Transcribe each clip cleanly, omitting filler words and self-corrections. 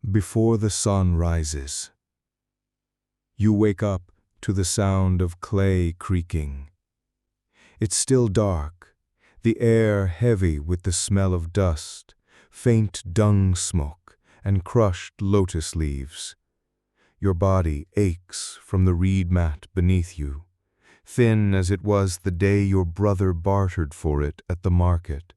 Before the sun rises, you wake up to the sound of clay creaking. It's still dark, the air heavy with the smell of dust, faint dung smoke, and crushed lotus leaves. Your body aches from the reed mat beneath you, thin as it was the day your brother bartered for it at the market.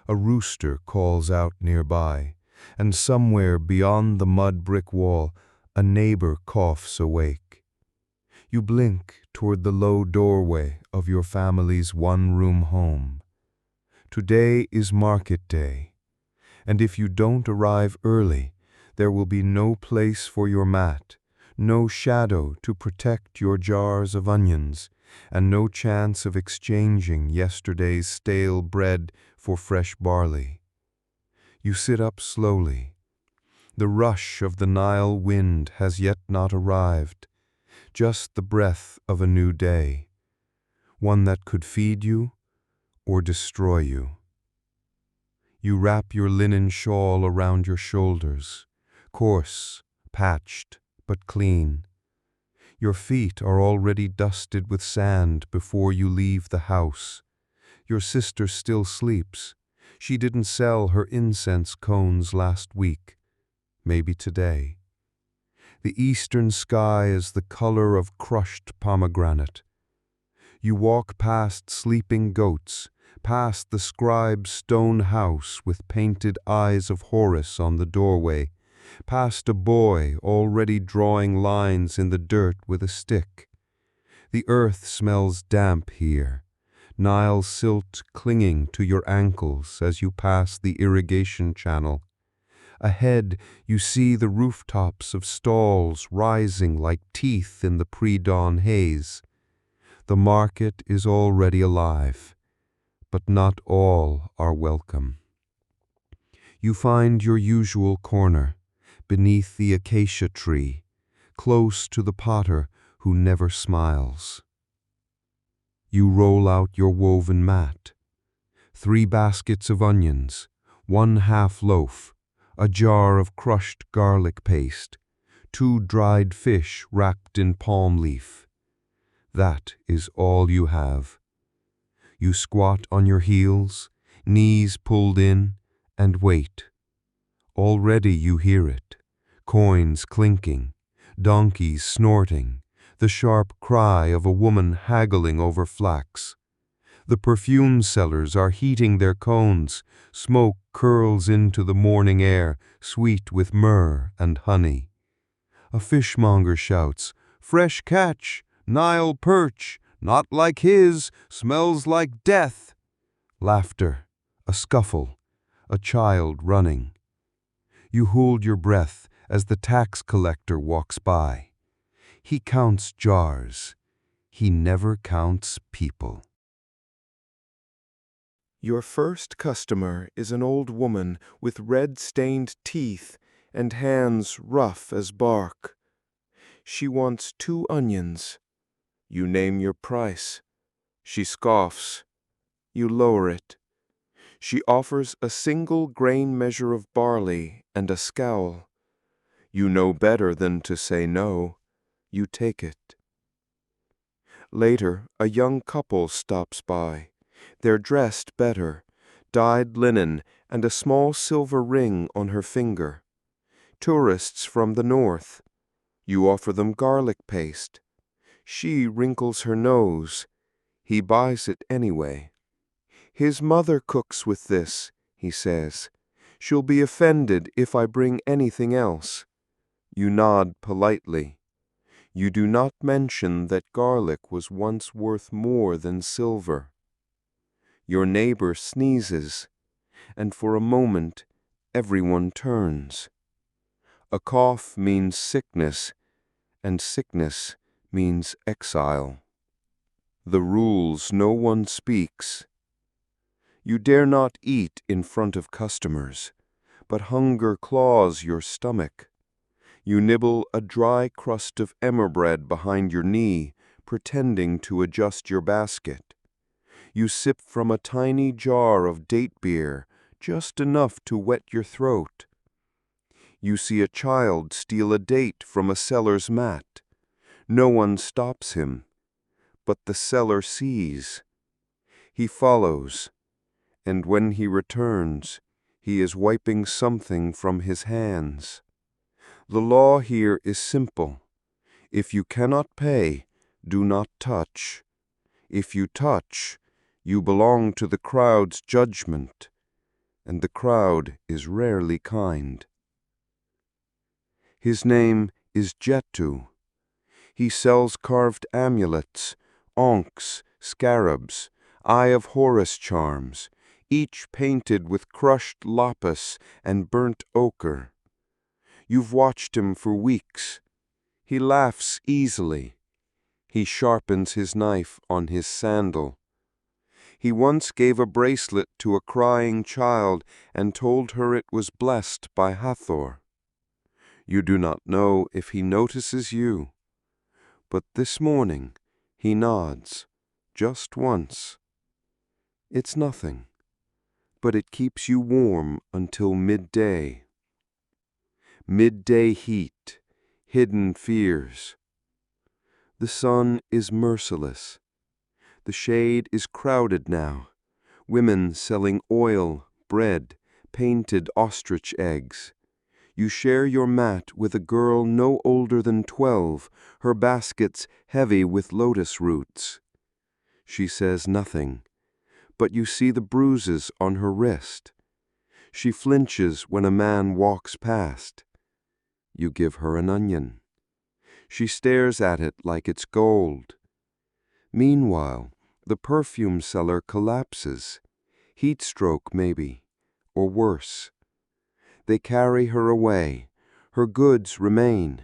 A rooster calls out nearby, and somewhere beyond the mud brick wall, a neighbor coughs awake. You blink toward the low doorway of your family's one-room home. Today is market day, and if you don't arrive early, there will be no place for your mat, no shadow to protect your jars of onions, and no chance of exchanging yesterday's stale bread for fresh barley. You sit up slowly. The rush of the Nile wind has yet not arrived, just the breath of a new day, one that could feed you or destroy you. You wrap your linen shawl around your shoulders, coarse, patched, but clean. Your feet are already dusted with sand before you leave the house. Your sister still sleeps. She didn't sell her incense cones last week. Maybe today. The eastern sky is the color of crushed pomegranate. You walk past sleeping goats, past the scribe's stone house with painted eyes of Horus on the doorway, past a boy already drawing lines in the dirt with a stick. The earth smells damp here, Nile silt clinging to your ankles as you pass the irrigation channel. Ahead, you see the rooftops of stalls rising like teeth in the pre-dawn haze. The market is already alive, but not all are welcome. You find your usual corner, beneath the acacia tree, close to the potter who never smiles. You roll out your woven mat. 3 baskets of onions, 1 half loaf, a jar of crushed garlic paste, 2 dried fish wrapped in palm leaf. That is all you have. You squat on your heels, knees pulled in, and wait. Already you hear it, coins clinking, donkeys snorting, the sharp cry of a woman haggling over flax. The perfume sellers are heating their cones, smoke curls into the morning air, sweet with myrrh and honey. A fishmonger shouts, "Fresh catch, Nile perch, not like his, smells like death." Laughter, a scuffle, a child running. You hold your breath as the tax collector walks by. He counts jars. He never counts people. Your first customer is an old woman with red-stained teeth and hands rough as bark. She wants 2 onions. You name your price. She scoffs. You lower it. She offers a single grain measure of barley and a scowl. You know better than to say no. You take it. Later, a young couple stops by. They're dressed better, dyed linen and a small silver ring on her finger. Tourists from the north. You offer them garlic paste. She wrinkles her nose. He buys it anyway. His mother cooks with this, he says. She'll be offended if I bring anything else. You nod politely. You do not mention that garlic was once worth more than silver. Your neighbor sneezes, and for a moment everyone turns. A cough means sickness, and sickness means exile. The rules no one speaks. You dare not eat in front of customers, but hunger claws your stomach. You nibble a dry crust of emmer bread behind your knee, pretending to adjust your basket. You sip from a tiny jar of date beer, just enough to wet your throat. You see a child steal a date from a seller's mat. No one stops him, but the seller sees. He follows, and when he returns, he is wiping something from his hands. The law here is simple. If you cannot pay, do not touch. If you touch, you belong to the crowd's judgment, and the crowd is rarely kind. His name is Jetu. He sells carved amulets, ankhs, scarabs, Eye of Horus charms, each painted with crushed lapis and burnt ochre. You've watched him for weeks. He laughs easily. He sharpens his knife on his sandal. He once gave a bracelet to a crying child and told her it was blessed by Hathor. You do not know if he notices you, but this morning he nods, just once. It's nothing, but it keeps you warm until midday. Midday heat, hidden fears. The sun is merciless. The shade is crowded now. Women selling oil, bread, painted ostrich eggs. You share your mat with a girl no older than 12, her baskets heavy with lotus roots. She says nothing, but you see the bruises on her wrist. She flinches when a man walks past. You give her an onion. She stares at it like it's gold. Meanwhile, the perfume seller collapses. Heat stroke, maybe, or worse. They carry her away. Her goods remain.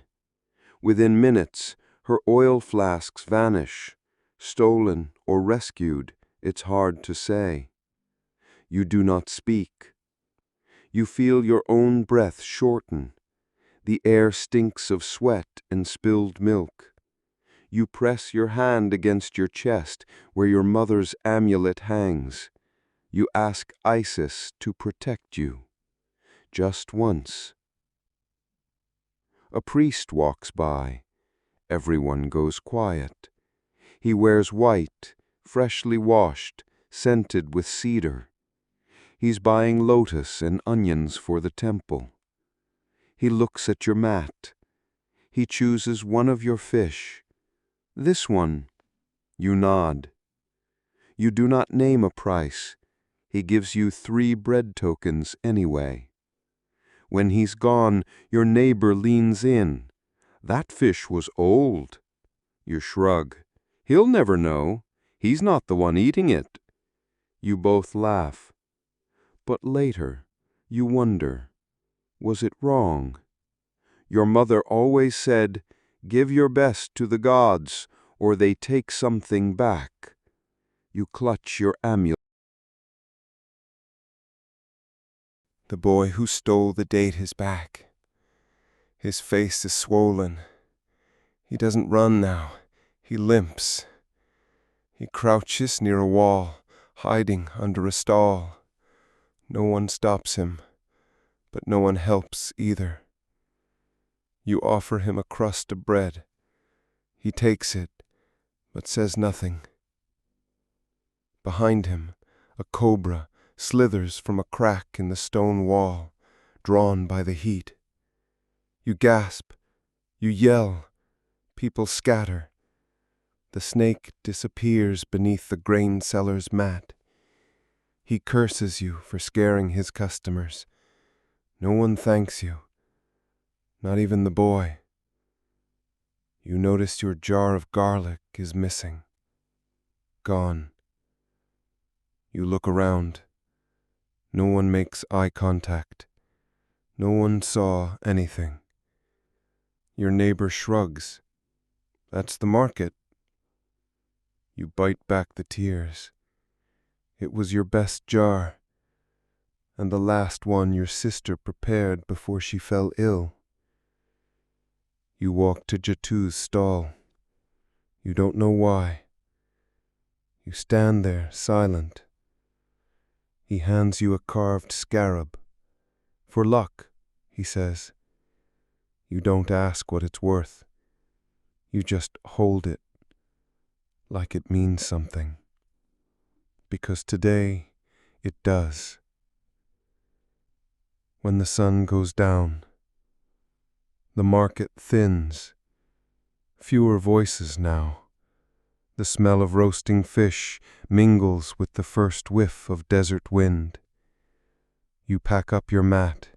Within minutes, her oil flasks vanish. Stolen or rescued, it's hard to say. You do not speak. You feel your own breath shorten. The air stinks of sweat and spilled milk. You press your hand against your chest where your mother's amulet hangs. You ask Isis to protect you. Just once. A priest walks by. Everyone goes quiet. He wears white, freshly washed, scented with cedar. He's buying lotus and onions for the temple. He looks at your mat. He chooses one of your fish. This one. You nod. You do not name a price. He gives you 3 bread tokens anyway. When he's gone, your neighbor leans in. That fish was old. You shrug. He'll never know. He's not the one eating it. You both laugh. But later, you wonder, was it wrong? Your mother always said, give your best to the gods, or they take something back. You clutch your amulet. The boy who stole the date is back. His face is swollen. He doesn't run now. He limps. He crouches near a wall, hiding under a stall. No one stops him, but no one helps either. You offer him a crust of bread. He takes it, but says nothing. Behind him, a cobra slithers from a crack in the stone wall, drawn by the heat. You gasp. You yell. People scatter. The snake disappears beneath the grain seller's mat. He curses you for scaring his customers. No one thanks you, not even the boy. You notice your jar of garlic is missing. Gone. You look around. No one makes eye contact. No one saw anything. Your neighbor shrugs. That's the market. You bite back the tears. It was your best jar, and the last one your sister prepared before she fell ill. You walk to Jatu's stall. You don't know why. You stand there, silent. He hands you a carved scarab. For luck, he says. You don't ask what it's worth. You just hold it like it means something. Because today it does. When the sun goes down, the market thins. Fewer voices now. The smell of roasting fish mingles with the first whiff of desert wind. You pack up your mat.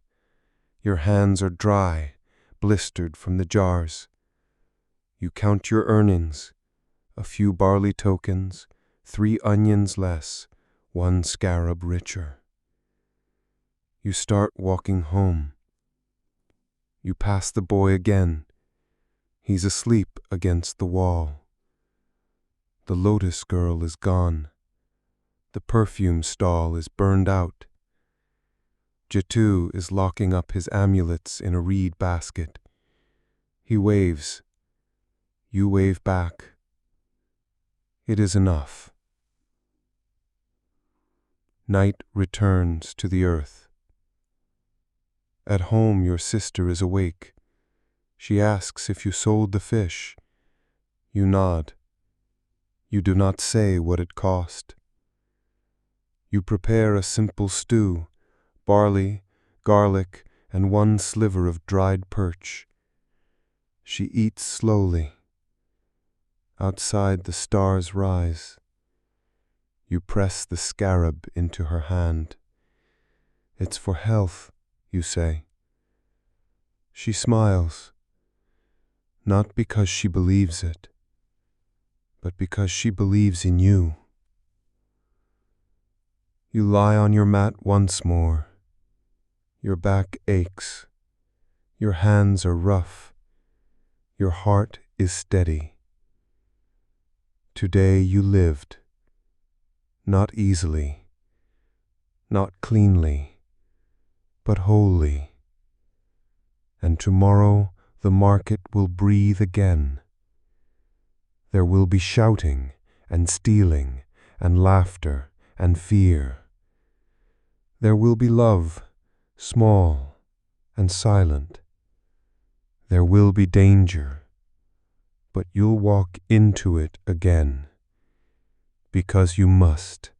Your hands are dry, blistered from the jars. You count your earnings, a few barley tokens, 3 onions less, 1 scarab richer. You start walking home. You pass the boy again. He's asleep against the wall. The lotus girl is gone. The perfume stall is burned out. Jatu is locking up his amulets in a reed basket. He waves. You wave back. It is enough. Night returns to the earth. At home your sister is awake. She asks if you sold the fish. You nod. You do not say what it cost. You prepare a simple stew, barley, garlic, and 1 sliver of dried perch. She eats slowly. Outside the stars rise. You press the scarab into her hand. It's for health, you say. She smiles, not because she believes it, but because she believes in you. You lie on your mat once more. Your back aches. Your hands are rough. Your heart is steady. Today you lived. Not easily, not cleanly, but wholly. And tomorrow the market will breathe again. There will be shouting and stealing and laughter and fear. There will be love, small and silent. There will be danger, but you'll walk into it again. Because you must.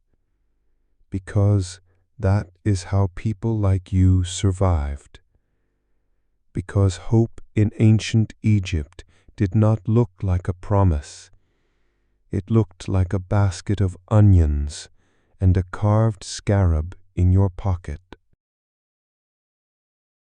Because that is how people like you survived. Because hope in ancient Egypt did not look like a promise. It looked like a basket of onions and a carved scarab in your pocket.